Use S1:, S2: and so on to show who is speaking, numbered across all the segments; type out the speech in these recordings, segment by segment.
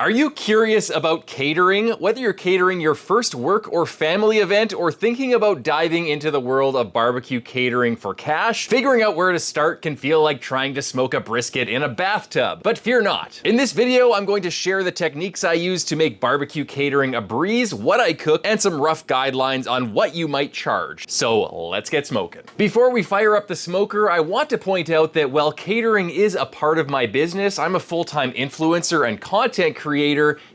S1: Are you curious about catering? Whether you're catering your first work or family event, or thinking about diving into the world of barbecue catering for cash, figuring out where to start can feel like trying to smoke a brisket in a bathtub. But fear not. In this video, I'm going to share the techniques I use to make barbecue catering a breeze, what I cook, and some rough guidelines on what you might charge. So let's get smoking. Before we fire up the smoker, I want to point out that while catering is a part of my business, I'm a full-time influencer and content creator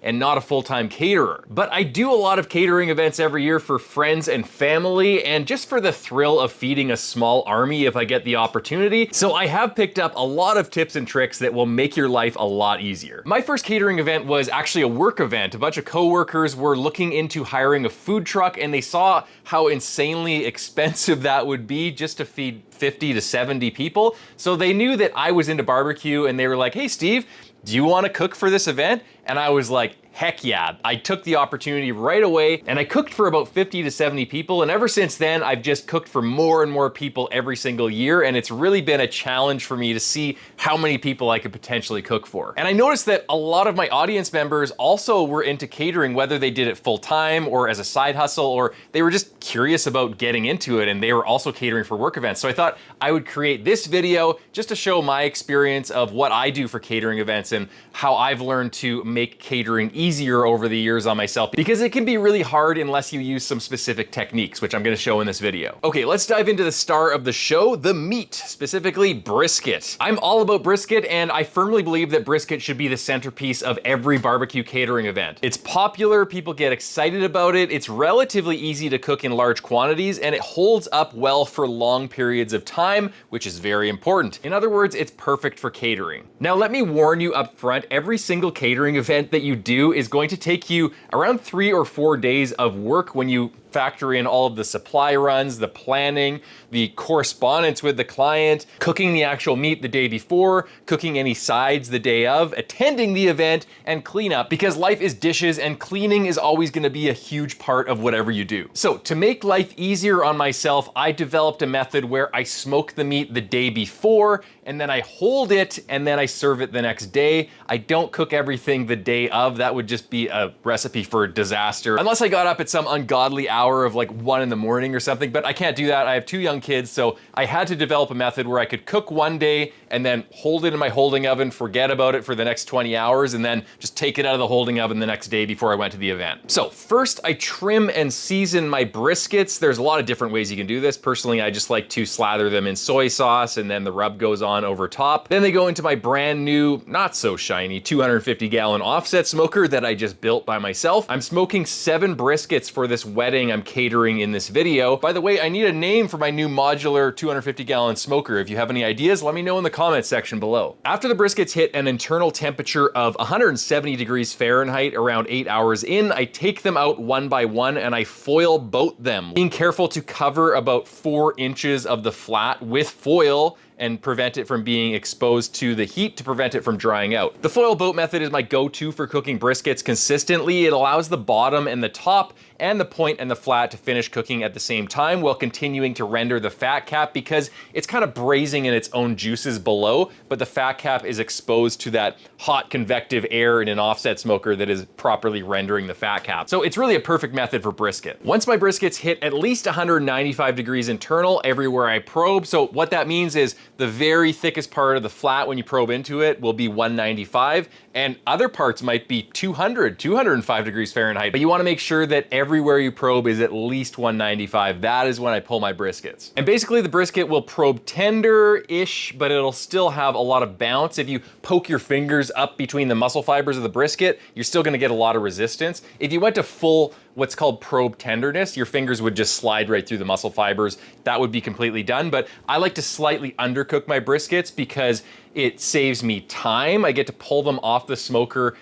S1: and not a full-time caterer. But I do a lot of catering events every year for friends and family, and just for the thrill of feeding a small army if I get the opportunity. So I have picked up a lot of tips and tricks that will make your life a lot easier. My first catering event was actually a work event. A bunch of coworkers were looking into hiring a food truck, and they saw how insanely expensive that would be just to feed 50 to 70 people. So they knew that I was into barbecue, and they were like, "Hey Steve, do you want to cook for this event?" And I was like, heck yeah. I took the opportunity right away, and I cooked for about 50 to 70 people. And ever since then, I've just cooked for more and more people every single year. And it's really been a challenge for me to see how many people I could potentially cook for. And I noticed that a lot of my audience members also were into catering, whether they did it full time or as a side hustle, or they were just curious about getting into it, and they were also catering for work events. So I thought I would create this video just to show my experience of what I do for catering events and how I've learned to make catering easier over the years on myself, because it can be really hard unless you use some specific techniques, which I'm gonna show in this video. Okay, let's dive into the star of the show, the meat, specifically brisket. I'm all about brisket, and I firmly believe that brisket should be the centerpiece of every barbecue catering event. It's popular, people get excited about it, it's relatively easy to cook in large quantities, and it holds up well for long periods of time, which is very important. In other words, it's perfect for catering. Now let me warn you up front, every single catering event that you do is going to take you around 3 or 4 days of work when you factor in all of the supply runs, the planning, the correspondence with the client, cooking the actual meat the day before, cooking any sides the day of, attending the event, and cleanup, because life is dishes and cleaning is always gonna be a huge part of whatever you do. So to make life easier on myself, I developed a method where I smoke the meat the day before, and then I hold it, and then I serve it the next day. I don't cook everything the day of. That would just be a recipe for disaster. Unless I got up at some ungodly hour of like 1 in the morning or something, but I can't do that. I have 2 young kids, so I had to develop a method where I could cook one day and then hold it in my holding oven, forget about it for the next 20 hours, and then just take it out of the holding oven the next day before I went to the event. So first, I trim and season my briskets. There's a lot of different ways you can do this. Personally, I just like to slather them in soy sauce, and then the rub goes on over top. Then they go into my brand new, not so shiny, 250-gallon offset smoker that I just built by myself. I'm smoking 7 briskets for this wedding I'm catering in this video. By the way, I need a name for my new modular 250-gallon smoker. If you have any ideas, let me know in the comments section below. After the briskets hit an internal temperature of 170 degrees Fahrenheit around 8 hours in, I take them out one by one and I foil boat them, being careful to cover about 4 inches of the flat with foil and prevent it from being exposed to the heat to prevent it from drying out. The foil boat method is my go-to for cooking briskets consistently. It allows the bottom and the top and the point and the flat to finish cooking at the same time while continuing to render the fat cap, because it's kind of braising in its own juices below, but the fat cap is exposed to that hot convective air in an offset smoker that is properly rendering the fat cap. So it's really a perfect method for brisket. Once my briskets hit at least 195 degrees internal everywhere I probe, so what that means is the very thickest part of the flat when you probe into it will be 195, and other parts might be 200, 205 degrees Fahrenheit, but you wanna make sure that everywhere you probe is at least 195. That is when I pull my briskets. And basically the brisket will probe tender-ish, but it'll still have a lot of bounce. If you poke your fingers up between the muscle fibers of the brisket, you're still gonna get a lot of resistance. If you went to full what's called probe tenderness, your fingers would just slide right through the muscle fibers. That would be completely done, but I like to slightly undercook my briskets because it saves me time. I get to pull them off the smoker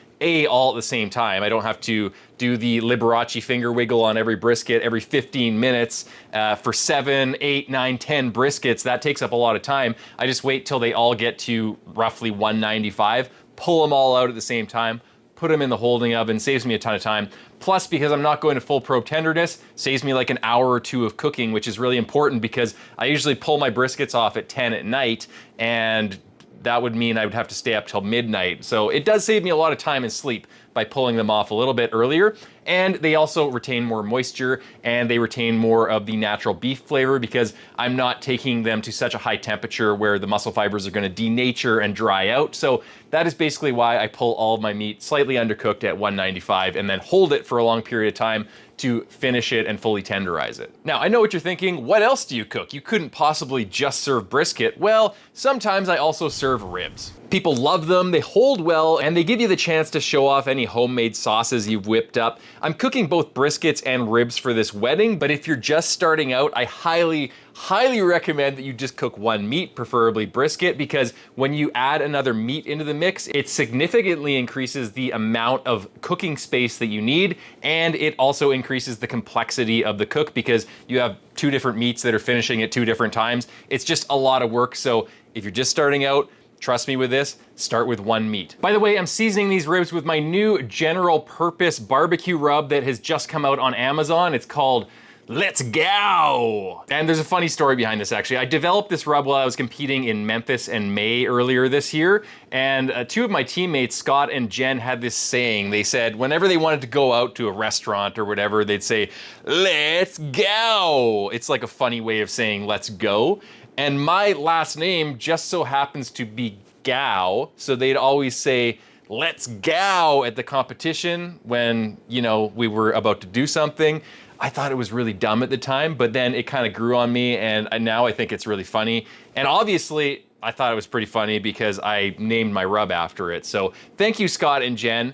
S1: all at the same time. I don't have to do the Liberace finger wiggle on every brisket every 15 minutes for 7, 8, 9, 10 briskets. That takes up a lot of time. I just wait till they all get to roughly 195, pull them all out at the same time, put them in the holding oven, saves me a ton of time. Plus, because I'm not going to full probe tenderness, saves me like an hour or 2 of cooking, which is really important because I usually pull my briskets off at 10 at night, and that would mean I would have to stay up till midnight. So it does save me a lot of time and sleep. by pulling them off a little bit earlier. And they also retain more moisture and they retain more of the natural beef flavor because I'm not taking them to such a high temperature where the muscle fibers are going to denature and dry out. So that is basically why I pull all of my meat slightly undercooked at 195 and then hold it for a long period of time to finish it and fully tenderize it. Now, I know what you're thinking, what else do you cook? You couldn't possibly just serve brisket. Well, sometimes I also serve ribs. People love them, they hold well, and they give you the chance to show off any homemade sauces you've whipped up. I'm cooking both briskets and ribs for this wedding, but if you're just starting out, I highly recommend that you just cook one meat, preferably brisket, because when you add another meat into the mix, it significantly increases the amount of cooking space that you need, and it also increases the complexity of the cook because you have two different meats that are finishing at two different times. It's just a lot of work, so if you're just starting out, trust me with this, start with one meat. By the way, I'm seasoning these ribs with my new general purpose barbecue rub that has just come out on Amazon. It's called Let's Go! And there's a funny story behind this actually. I developed this rub while I was competing in Memphis and May earlier this year, and two of my teammates, Scott and Jen, had this saying. They said whenever they wanted to go out to a restaurant or whatever, they'd say, "Let's go!" It's like a funny way of saying let's go. And my last name just so happens to be Gao, so they'd always say, "Let's go" at the competition when, you know, we were about to do something. I thought it was really dumb at the time, but then it kind of grew on me, and now I think it's really funny. And obviously, I thought it was pretty funny because I named my rub after it. So thank you, Scott and Jen.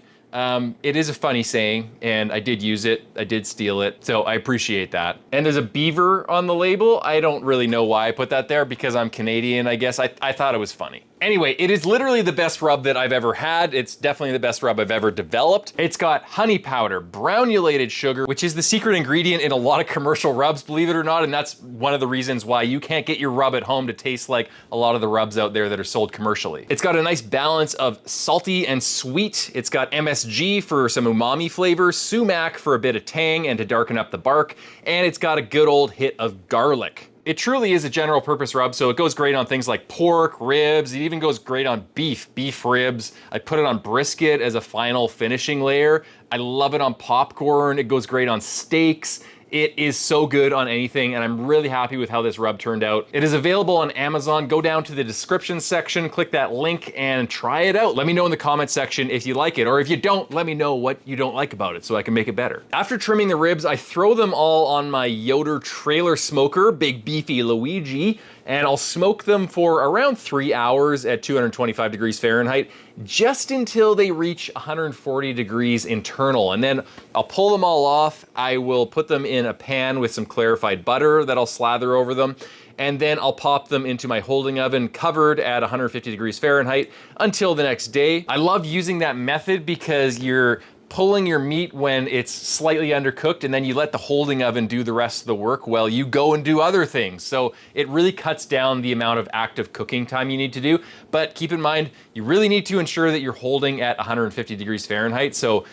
S1: It is a funny saying, and I did use it. I did steal it, so I appreciate that. And there's a beaver on the label. I don't really know why I put that there because I'm Canadian, I guess. I thought it was funny. Anyway, it is literally the best rub that I've ever had. It's definitely the best rub I've ever developed. It's got honey powder, granulated sugar, which is the secret ingredient in a lot of commercial rubs, believe it or not, and that's one of the reasons why you can't get your rub at home to taste like a lot of the rubs out there that are sold commercially. It's got a nice balance of salty and sweet. It's got MSG for some umami flavor, sumac for a bit of tang and to darken up the bark, and it's got a good old hit of garlic. It truly is a general purpose rub, so it goes great on things like pork, ribs, it even goes great on beef ribs. I put it on brisket as a final finishing layer. I love it on popcorn, it goes great on steaks. It is so good on anything, and I'm really happy with how this rub turned out. It is available on Amazon. Go down to the description section, click that link, and try it out. Let me know in the comment section if you like it, or if you don't, let me know what you don't like about it so I can make it better. After trimming the ribs, I throw them all on my Yoder trailer smoker, big beefy Luigi, and I'll smoke them for around 3 hours at 225 degrees Fahrenheit, just until they reach 140 degrees internal. And then I'll pull them all off. I will put them in a pan with some clarified butter that I'll slather over them. And then I'll pop them into my holding oven covered at 150 degrees Fahrenheit until the next day. I love using that method because you're pulling your meat when it's slightly undercooked, and then you let the holding oven do the rest of the work while you go and do other things. So it really cuts down the amount of active cooking time you need to do. But keep in mind, you really need to ensure that you're holding at 150 degrees Fahrenheit. So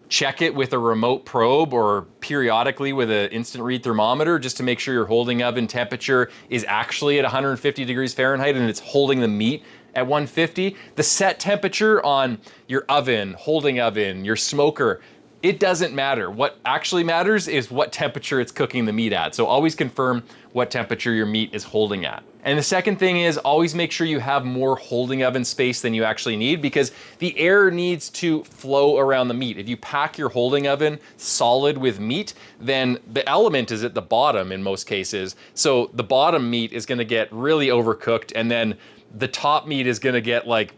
S1: check it with a remote probe or periodically with an instant read thermometer just to make sure your holding oven temperature is actually at 150 degrees Fahrenheit and it's holding the meat at 150. The set temperature on your oven, holding oven, your smoker, it doesn't matter. What actually matters is what temperature it's cooking the meat at. So always confirm what temperature your meat is holding at. And the second thing is always make sure you have more holding oven space than you actually need because the air needs to flow around the meat. If you pack your holding oven solid with meat, then the element is at the bottom in most cases. So the bottom meat is gonna get really overcooked, and then the top meat is gonna get like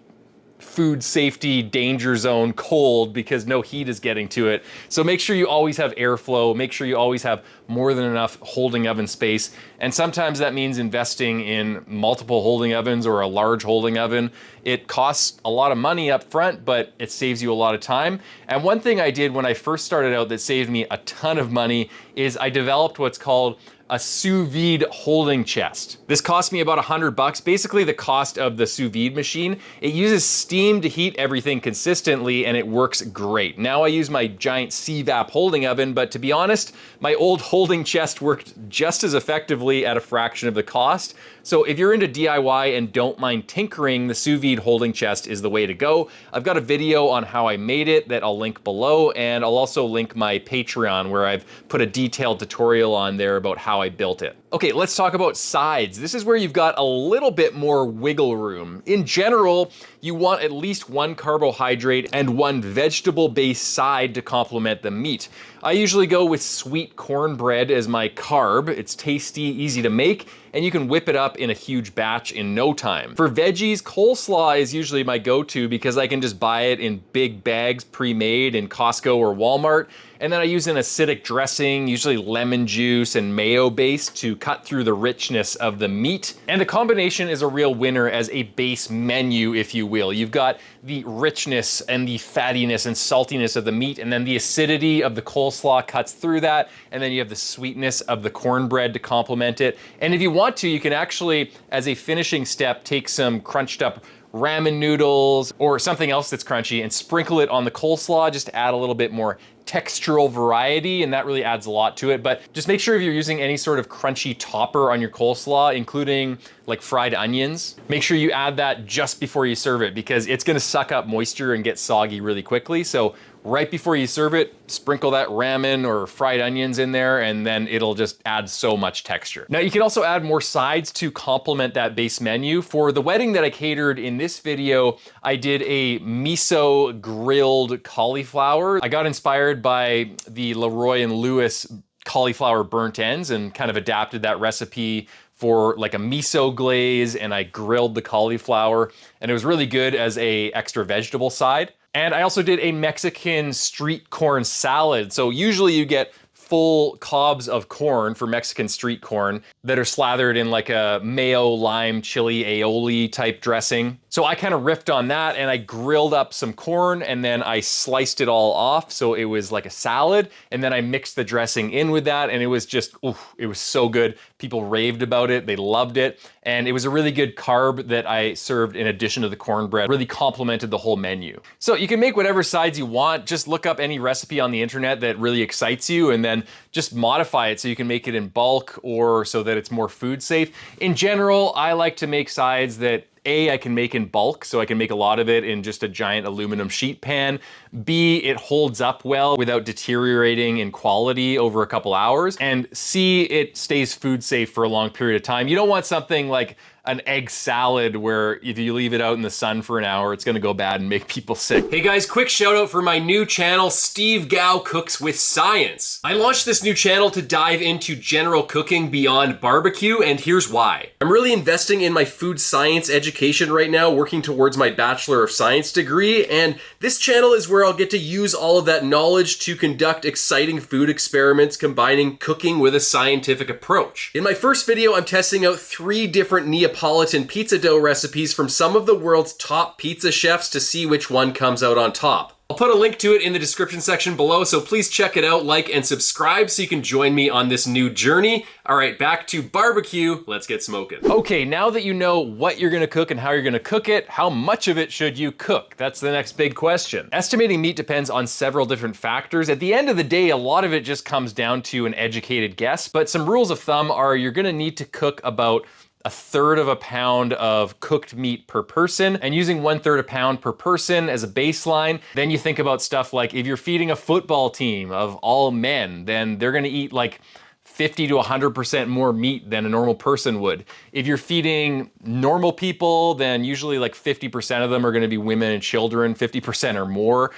S1: food safety danger zone cold because no heat is getting to it. So make sure you always have airflow, make sure you always have more than enough holding oven space. And sometimes that means investing in multiple holding ovens or a large holding oven. It costs a lot of money up front, but it saves you a lot of time. And one thing I did when I first started out that saved me a ton of money is I developed what's called a sous vide holding chest. This cost me about $100, basically the cost of the sous vide machine. It uses steam to heat everything consistently and it works great. Now I use my giant CVAP holding oven, but to be honest, my old holding chest worked just as effectively at a fraction of the cost. So if you're into DIY and don't mind tinkering, the sous vide holding chest is the way to go. I've got a video on how I made it that I'll link below, and I'll also link my Patreon where I've put a detailed tutorial on there about how I built it. Okay, let's talk about sides. This is where you've got a little bit more wiggle room. In general, you want at least one carbohydrate and one vegetable-based side to complement the meat. I usually go with sweet cornbread as my carb. It's tasty, easy to make, and you can whip it up in a huge batch in no time. For veggies, coleslaw is usually my go-to because I can just buy it in big bags pre-made in Costco or Walmart. And then I use an acidic dressing, usually lemon juice and mayo based, to cut through the richness of the meat. And the combination is a real winner as a base menu, if you will. You've got the richness and the fattiness and saltiness of the meat, and then the acidity of the coleslaw cuts through that, and then you have the sweetness of the cornbread to complement it. And if you want to, you can actually, as a finishing step, take some crunched up ramen noodles or something else that's crunchy and sprinkle it on the coleslaw just to add a little bit more textural variety, and that really adds a lot to it. But just make sure if you're using any sort of crunchy topper on your coleslaw, including like fried onions, make sure you add that just before you serve it because it's gonna suck up moisture and get soggy really quickly. So right before you serve it, sprinkle that ramen or fried onions in there, and then it'll just add so much texture. Now you can also add more sides to complement that base menu. For the wedding that I catered in this video, I did a miso grilled cauliflower. I got inspired by the LeRoy Lewis cauliflower burnt ends and kind of adapted that recipe for like a miso glaze, and I grilled the cauliflower, and it was really good as a extra vegetable side. And I also did a Mexican street corn salad. So usually you get full cobs of corn for Mexican street corn that are slathered in like a mayo, lime, chili, aioli type dressing. So I kind of riffed on that and I grilled up some corn and then I sliced it all off so it was like a salad, and then I mixed the dressing in with that, and it was just, oof, it was so good. People raved about it, they loved it, and it was a really good carb that I served in addition to the cornbread. Really complemented the whole menu. So you can make whatever sides you want. Just look up any recipe on the internet that really excites you and then just modify it so you can make it in bulk or so that it's more food safe. In general, I like to make sides that I can make in bulk, so I can make a lot of it in just a giant aluminum sheet pan. B, it holds up well without deteriorating in quality over a couple hours. And C, it stays food safe for a long period of time. You don't want something like an egg salad where if you leave it out in the sun for an hour, it's gonna go bad and make people sick. Hey guys, quick shout out for my new channel, Steve Gao Cooks with Science. I launched this new channel to dive into general cooking beyond barbecue, and here's why. I'm really investing in my food science education right now, working towards my Bachelor of Science degree, and this channel is where I'll get to use all of that knowledge to conduct exciting food experiments combining cooking with a scientific approach. In my first video, I'm testing out 3 different Neapolitan pizza dough recipes from some of the world's top pizza chefs to see which one comes out on top. I'll put a link to it in the description section below, so please check it out, like, and subscribe so you can join me on this new journey. All right, back to barbecue. Let's get smoking. Okay, now that you know what you're gonna cook and how you're gonna cook it, how much of it should you cook? That's the next big question. Estimating meat depends on several different factors. At the end of the day, a lot of it just comes down to an educated guess, but some rules of thumb are you're gonna need to cook about 1/3 of a pound of cooked meat per person, and using 1/3 a pound per person as a baseline. Then you think about stuff like if you're feeding a football team of all men, then they're gonna eat like 50 to 100% more meat than a normal person would. If you're feeding normal people, then usually like 50% of them are gonna be women and children, 50% or more.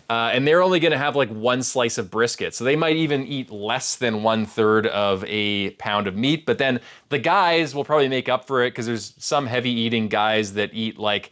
S1: And they're only gonna have like 1 slice of brisket. So they might even eat less than 1/3 of a pound of meat, but then the guys will probably make up for it because there's some heavy eating guys that eat like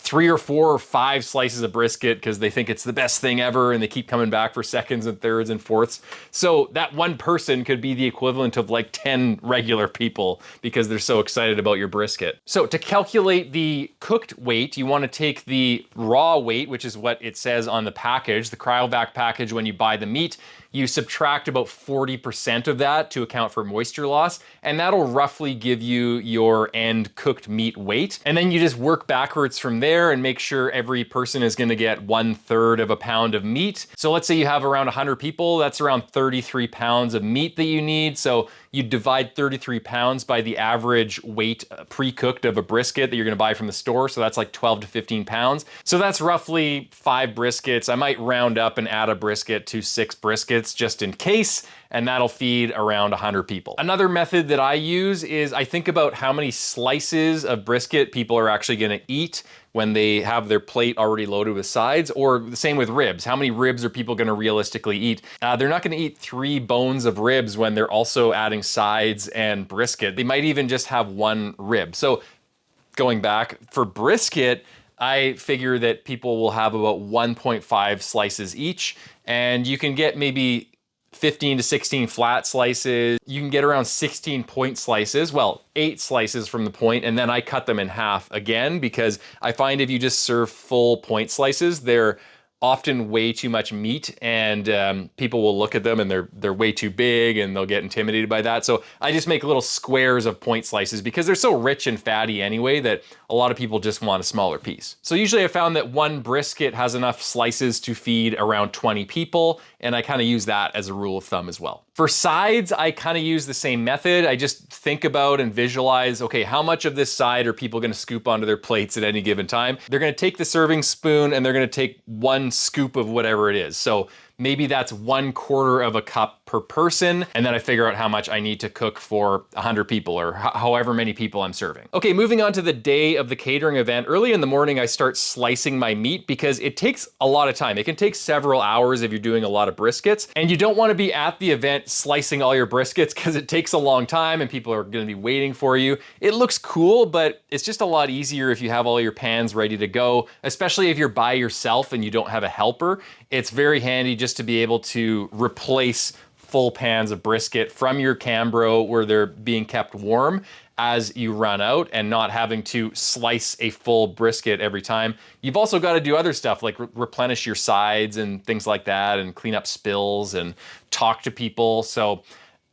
S1: 3 or 4 or 5 slices of brisket because they think it's the best thing ever and they keep coming back for seconds and thirds and fourths. So that one person could be the equivalent of like 10 regular people because they're so excited about your brisket. So to calculate the cooked weight, you want to take the raw weight, which is what it says on the package, the cryovac package when you buy the meat. You subtract about 40% of that to account for moisture loss, and that'll roughly give you your end cooked meat weight. And then you just work backwards from there and make sure every person is gonna get 1/3 of a pound of meat. So let's say you have around 100 people, that's around 33 pounds of meat that you need. So you divide 33 pounds by the average weight pre-cooked of a brisket that you're gonna buy from the store. So that's like 12 to 15 pounds. So that's roughly 5 briskets. I might round up and add a brisket to 6 briskets just in case, and that'll feed around 100 people. Another method that I use is I think about how many slices of brisket people are actually gonna eat when they have their plate already loaded with sides, or the same with ribs. How many ribs are people gonna realistically eat? They're not gonna eat 3 bones of ribs when they're also adding sides and brisket. They might even just have 1 rib. So going back, for brisket, I figure that people will have about 1.5 slices each, and you can get maybe 15 to 16 flat slices. You can get around 16 point slices, well, 8 slices from the point, and then I cut them in half again, because I find if you just serve full point slices, they're often way too much meat, and people will look at them and they're way too big and they'll get intimidated by that. So I just make little squares of point slices because they're so rich and fatty anyway that a lot of people just want a smaller piece. So usually I found that 1 brisket has enough slices to feed around 20 people, and I kind of use that as a rule of thumb as well. For sides, I kind of use the same method. I just think about and visualize, okay, how much of this side are people gonna scoop onto their plates at any given time? They're gonna take the serving spoon and they're gonna take 1 scoop of whatever it is. So maybe that's 1/4 of a cup per person, and then I figure out how much I need to cook for 100 people or however many people I'm serving. Okay, moving on to the day of the catering event. Early in the morning, I start slicing my meat because it takes a lot of time. It can take several hours if you're doing a lot of briskets, and you don't want to be at the event slicing all your briskets because it takes a long time and people are going to be waiting for you. It looks cool, but it's just a lot easier if you have all your pans ready to go, especially if you're by yourself and you don't have a helper. It's very handy just to be able to replace full pans of brisket from your Cambro where they're being kept warm as you run out, and not having to slice a full brisket every time. You've also got to do other stuff like replenish your sides and things like that, and clean up spills and talk to people. So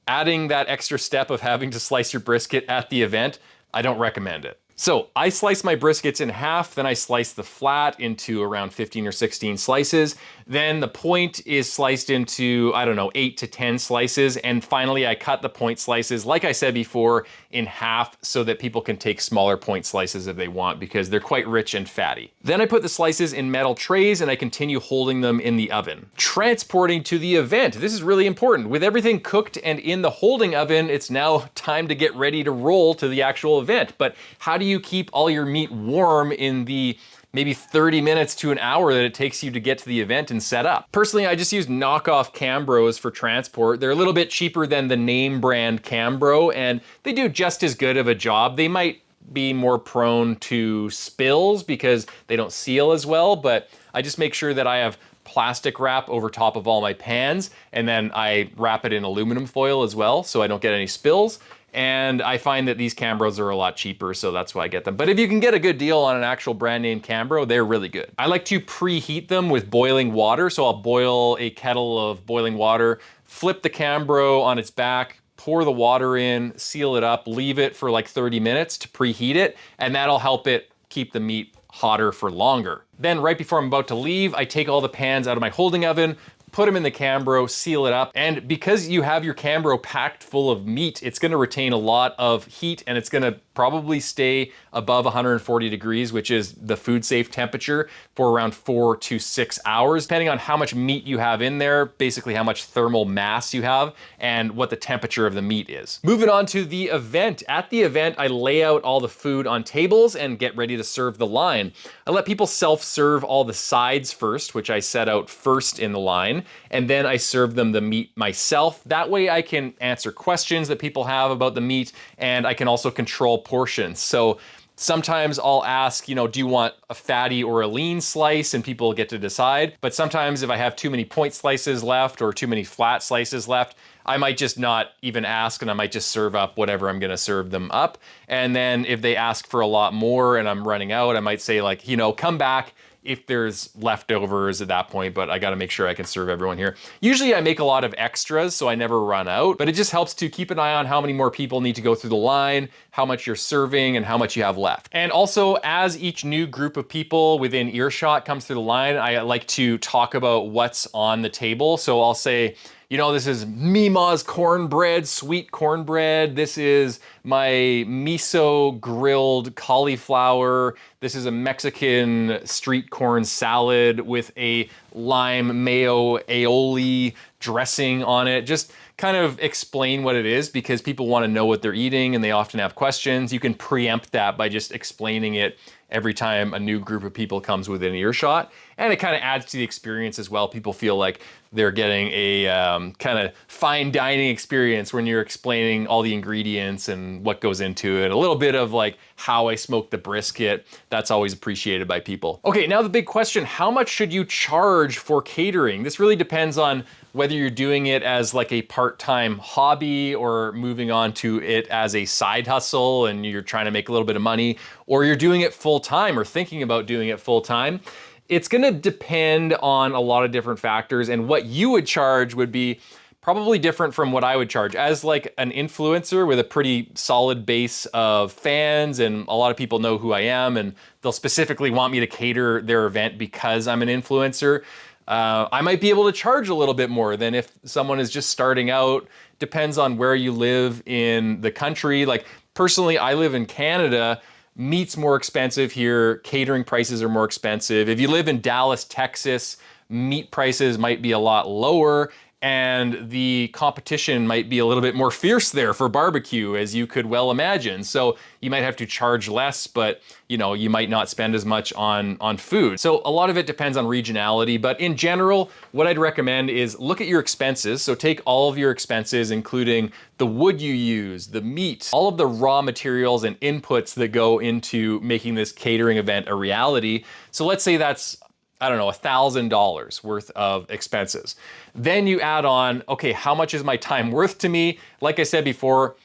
S1: adding that extra step of having to slice your brisket at the event, I don't recommend it. So I slice my briskets in half, then I slice the flat into around 15 or 16 slices. Then the point is sliced into, I don't know, 8 to 10 slices. And finally, I cut the point slices, like I said before, in half so that people can take smaller point slices if they want, because they're quite rich and fatty. Then I put the slices in metal trays and I continue holding them in the oven. Transporting to the event. This is really important. With everything cooked and in the holding oven, it's now time to get ready to roll to the actual event. But how do you keep all your meat warm in the maybe 30 minutes to an hour that it takes you to get to the event and set up? Personally, I just use knockoff Cambros for transport. They're a little bit cheaper than the name brand Cambro, and they do just as good of a job. They might be more prone to spills because they don't seal as well, but I just make sure that I have plastic wrap over top of all my pans, and then I wrap it in aluminum foil as well so I don't get any spills. And I find that these Cambros are a lot cheaper, so that's why I get them. But if you can get a good deal on an actual brand name Cambro, they're really good. I like to preheat them with boiling water, so I'll boil a kettle of boiling water, flip the Cambro on its back, pour the water in, seal it up, leave it for like 30 minutes to preheat it, and that'll help it keep the meat hotter for longer. Then right before I'm about to leave, I take all the pans out of my holding oven, put them in the Cambro, seal it up, and because you have your Cambro packed full of meat, it's gonna retain a lot of heat, and it's gonna probably stay above 140 degrees, which is the food safe temperature, for around 4 to 6 hours, depending on how much meat you have in there, basically how much thermal mass you have, and what the temperature of the meat is. Moving on to the event. At the event, I lay out all the food on tables and get ready to serve the line. I let people self-serve all the sides first, which I set out first in the line, and then I serve them the meat myself. That way I can answer questions that people have about the meat, and I can also control portions. So sometimes I'll ask, do you want a fatty or a lean slice, and people get to decide. But sometimes if I have too many point slices left or too many flat slices left, I might just not even ask, and I might just serve up whatever I'm gonna serve them up. And then if they ask for a lot more and I'm running out, I might say like, come back if there's leftovers at that point, but I gotta make sure I can serve everyone here. Usually I make a lot of extras, so I never run out, but it just helps to keep an eye on how many more people need to go through the line, how much you're serving, and how much you have left. And also, as each new group of people within earshot comes through the line, I like to talk about what's on the table. So I'll say, you know, this is Mima's cornbread, sweet cornbread. This is my miso grilled cauliflower. This is a Mexican street corn salad with a lime mayo aioli dressing on it. Just kind of explain what it is, because people want to know what they're eating and they often have questions. You can preempt that by just explaining it every time a new group of people comes within earshot. And it kind of adds to the experience as well. People feel like they're getting a kind of fine dining experience when you're explaining all the ingredients and what goes into it. A little bit of like how I smoke the brisket. That's always appreciated by people. Okay, now the big question, how much should you charge for catering? This really depends on whether you're doing it as like a part-time hobby or moving on to it as a side hustle and you're trying to make a little bit of money, or you're doing it full-time or thinking about doing it full-time. It's gonna depend on a lot of different factors, and what you would charge would be probably different from what I would charge. As like an influencer with a pretty solid base of fans, and a lot of people know who I am, and they'll specifically want me to cater their event because I'm an influencer. I might be able to charge a little bit more than if someone is just starting out. Depends on where you live in the country. Like personally, I live in Canada. Meat's more expensive here. Catering prices are more expensive. If you live in Dallas, Texas, meat prices might be a lot lower, and the competition might be a little bit more fierce there for barbecue, as you could well imagine. So you might have to charge less, but you know, you might not spend as much on food. So a lot of it depends on regionality, but in general, what I'd recommend is look at your expenses. So take all of your expenses, including the wood you use, the meat, all of the raw materials and inputs that go into making this catering event a reality. So let's say that's, I don't know, $1,000 worth of expenses. Then you add on, okay, how much is my time worth to me? Like I said before,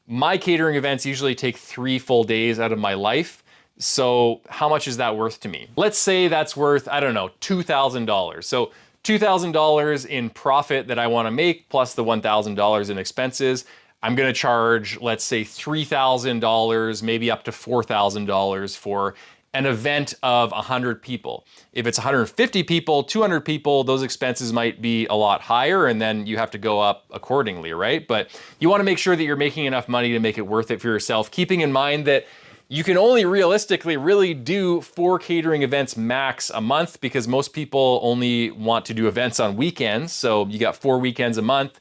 S1: my catering events usually take 3 full days out of my life. So how much is that worth to me? Let's say that's worth, I don't know, $2,000. So $2,000 in profit that I want to make plus the $1,000 in expenses. I'm going to charge, let's say $3,000, maybe up to $4,000 for an event of 100 people. If it's 150 people, 200 people, those expenses might be a lot higher, and then you have to go up accordingly, right? But you want to make sure that you're making enough money to make it worth it for yourself, keeping in mind that you can only realistically really do 4 catering events max a month, because most people only want to do events on weekends. So you got 4 weekends a month.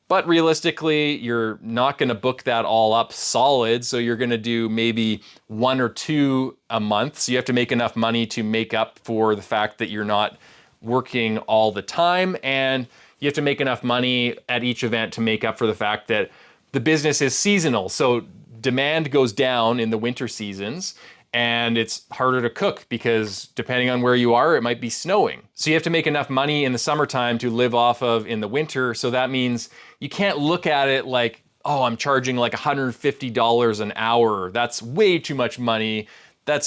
S1: But realistically, you're not gonna book that all up solid, so you're gonna do maybe 1 or 2 a month. So you have to make enough money to make up for the fact that you're not working all the time, and you have to make enough money at each event to make up for the fact that the business is seasonal. So demand goes down in the winter seasons, and it's harder to cook because depending on where you are, it might be snowing. So you have to make enough money in the summertime to live off of in the winter. So that means you can't look at it like, oh, I'm charging like $150 an hour. That's way too much money.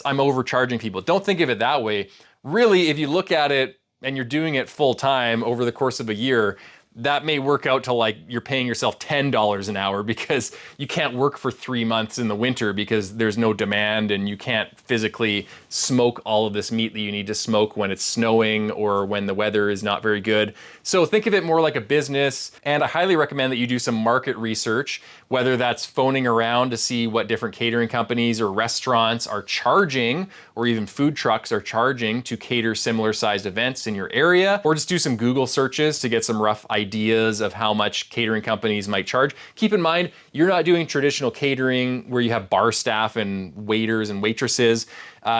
S1: I'm overcharging people. Don't think of it that way. Really, if you look at it and you're doing it full time over the course of a year, that may work out to like you're paying yourself $10 an hour, because you can't work for 3 months in the winter because there's no demand and you can't physically smoke all of this meat that you need to smoke when it's snowing or when the weather is not very good. So think of it more like a business, and I highly recommend that you do some market research, whether that's phoning around to see what different catering companies or restaurants are charging, or even food trucks are charging to cater similar sized events in your area, or just do some Google searches to get some rough ideas of how much catering companies might charge. Keep in mind, you're not doing traditional catering where you have bar staff and waiters and waitresses.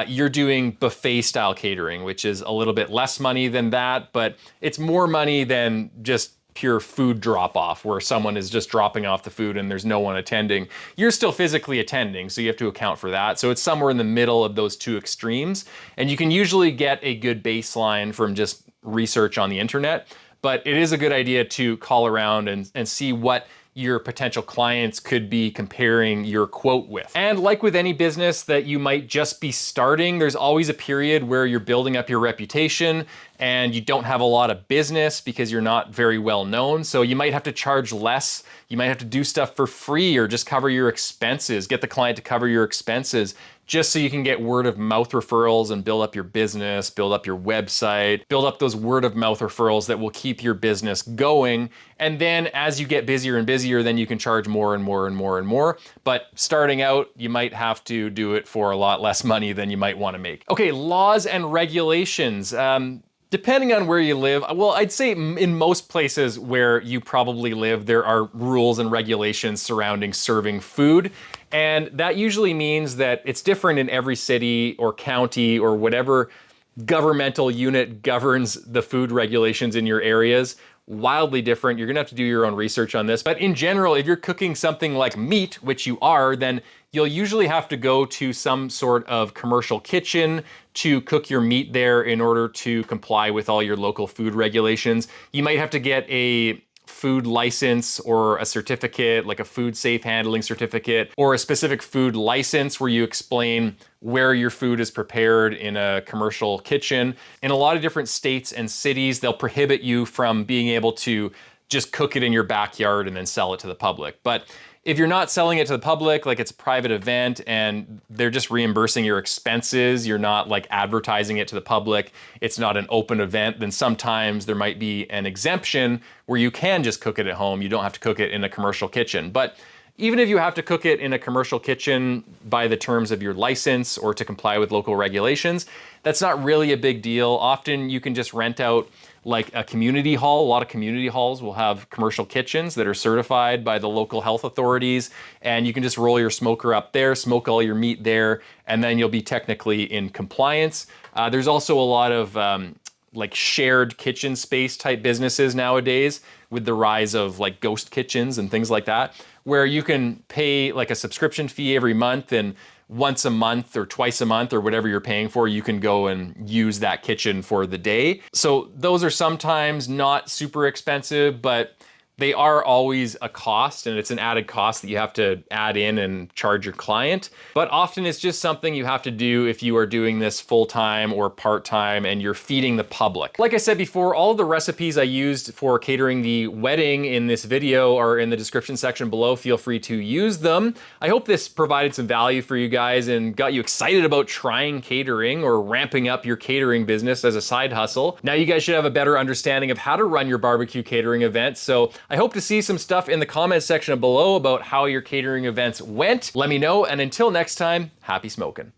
S1: You're doing buffet style catering, which is a little bit less money than that, but it's more money than just pure food drop off where someone is just dropping off the food and there's no one attending. You're still physically attending, so you have to account for that. So it's somewhere in the middle of those 2 extremes, and you can usually get a good baseline from just research on the internet. But it is a good idea to call around and see what your potential clients could be comparing your quote with. And like with any business that you might just be starting, there's always a period where you're building up your reputation and you don't have a lot of business because you're not very well known. So you might have to charge less. You might have to do stuff for free or just cover your expenses, get the client to cover your expenses just so you can get word of mouth referrals and build up your business, build up your website, build up those word of mouth referrals that will keep your business going. And then as you get busier and busier, then you can charge more and more and more and more. But starting out, you might have to do it for a lot less money than you might want to make. Okay, laws and regulations. Depending on where you live, well, I'd say in most places where you probably live, there are rules and regulations surrounding serving food. And that usually means that it's different in every city or county or whatever governmental unit governs the food regulations in your areas. Wildly different. You're gonna have to do your own research on this. But in general, if you're cooking something like meat, which you are, then you'll usually have to go to some sort of commercial kitchen to cook your meat there in order to comply with all your local food regulations. You might have to get a food license or a certificate, like a food safe handling certificate, or a specific food license where you explain where your food is prepared in a commercial kitchen. In a lot of different states and cities, they'll prohibit you from being able to just cook it in your backyard and then sell it to the public. But if you're not selling it to the public, like it's a private event and they're just reimbursing your expenses, you're not like advertising it to the public, it's not an open event, then sometimes there might be an exemption where you can just cook it at home. You don't have to cook it in a commercial kitchen. But even if you have to cook it in a commercial kitchen by the terms of your license or to comply with local regulations, that's not really a big deal. Often you can just rent out like a community hall. A lot of community halls will have commercial kitchens that are certified by the local health authorities, and you can just roll your smoker up there, smoke all your meat there, and then you'll be technically in compliance. There's also a lot of like shared kitchen space type businesses nowadays with the rise of like ghost kitchens and things like that, where you can pay like a subscription fee every month, and once a month or twice a month or whatever you're paying for, you can go and use that kitchen for the day. So those are sometimes not super expensive, but they are always a cost, and it's an added cost that you have to add in and charge your client. But often it's just something you have to do if you are doing this full-time or part-time and you're feeding the public. Like I said before, all of the recipes I used for catering the wedding in this video are in the description section below. Feel free to use them. I hope this provided some value for you guys and got you excited about trying catering or ramping up your catering business as a side hustle. Now you guys should have a better understanding of how to run your barbecue catering event. So I hope to see some stuff in the comments section below about how your catering events went. Let me know, and until next time, happy smoking.